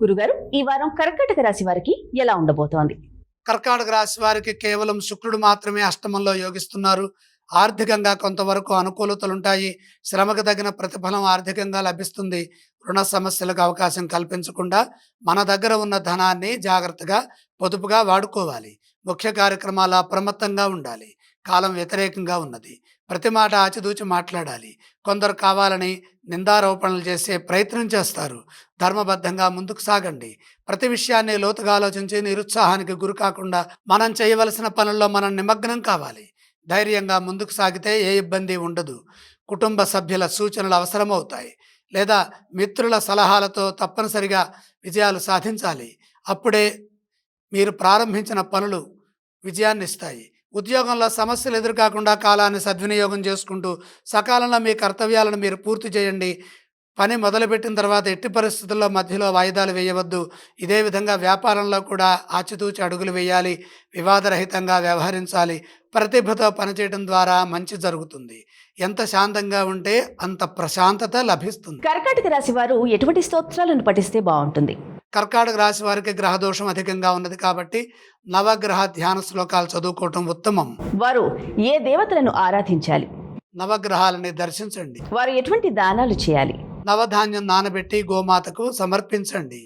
గురుగారు, ఈ వారం కర్కాటక రాశి వారికి ఎలా ఉండబోతోంది? కర్కాటక రాశి వారికి కేవలం శుక్రుడు మాత్రమే అష్టమంలో యోగిస్తున్నారు. ఆర్థికంగా కొంతవరకు అనుకూలతలుంటాయి. శ్రమకు తగిన ప్రతిఫలం ఆర్థికంగా లభిస్తుంది. రుణ సమస్యలకు అవకాశం కల్పించకుండా మన దగ్గర ఉన్న ధనాన్ని జాగ్రత్తగా పొదుపుగా వాడుకోవాలి. ముఖ్య కార్యక్రమాలు అప్రమత్తంగా ఉండాలి. కాలం వ్యతిరేకంగా ఉన్నది. ప్రతి మాట ఆచితూచి మాట్లాడాలి. కొందరు కావాలని నిందారోపణలు చేసే ప్రయత్నం చేస్తారు. ధర్మబద్ధంగా ముందుకు సాగండి. ప్రతి విషయాన్ని లోతుగా ఆలోచించి నిరుత్సాహానికి గురి కాకుండా మనం చేయవలసిన పనుల్లో మనం నిమగ్నం కావాలి. ధైర్యంగా ముందుకు సాగితే ఏ ఇబ్బంది ఉండదు. కుటుంబ సభ్యుల సూచనలు అవసరమవుతాయి, లేదా మిత్రుల సలహాలతో తప్పనిసరిగా విజయాలు సాధించాలి. అప్పుడే మీరు ప్రారంభించిన పనులు విజయాన్ని ఇస్తాయి. ఉద్యోగంలో సమస్యలు ఎదురుకాకుండా కాలాన్ని సద్వినియోగం చేసుకుంటూ సకాలంలో మీ కర్తవ్యాలను మీరు పూర్తి చేయండి. పని మొదలుపెట్టిన తర్వాత ఎట్టి పరిస్థితుల్లో మధ్యలో వాయిదాలు వేయవద్దు. ఇదే విధంగా వ్యాపారంలో కూడా ఆచితూచి అడుగులు వేయాలి. వివాదరహితంగా వ్యవహరించాలి. ప్రతిభతో పనిచేయడం ద్వారా మంచి జరుగుతుంది. ఎంత శాంతంగా ఉంటే అంత ప్రశాంతత లభిస్తుంది. కర్కాటక రాశి వారు ఎటువంటి స్తోత్రాలను పఠిస్తే బాగుంటుంది? కర్కాటక రాశి వారికి గ్రహదోషం అధికంగా ఉన్నది కాబట్టి నవగ్రహ ధ్యాన శ్లోకాలు చదువుకోవటం ఉత్తమం. వారు ఏ దేవతలను ఆరాధించాలి? నవగ్రహాలని దర్శించండి. వారు ఎటువంటి దానాలు చేయాలి? నవధాన్యం నానబెట్టి గోమాతకు సమర్పించండి.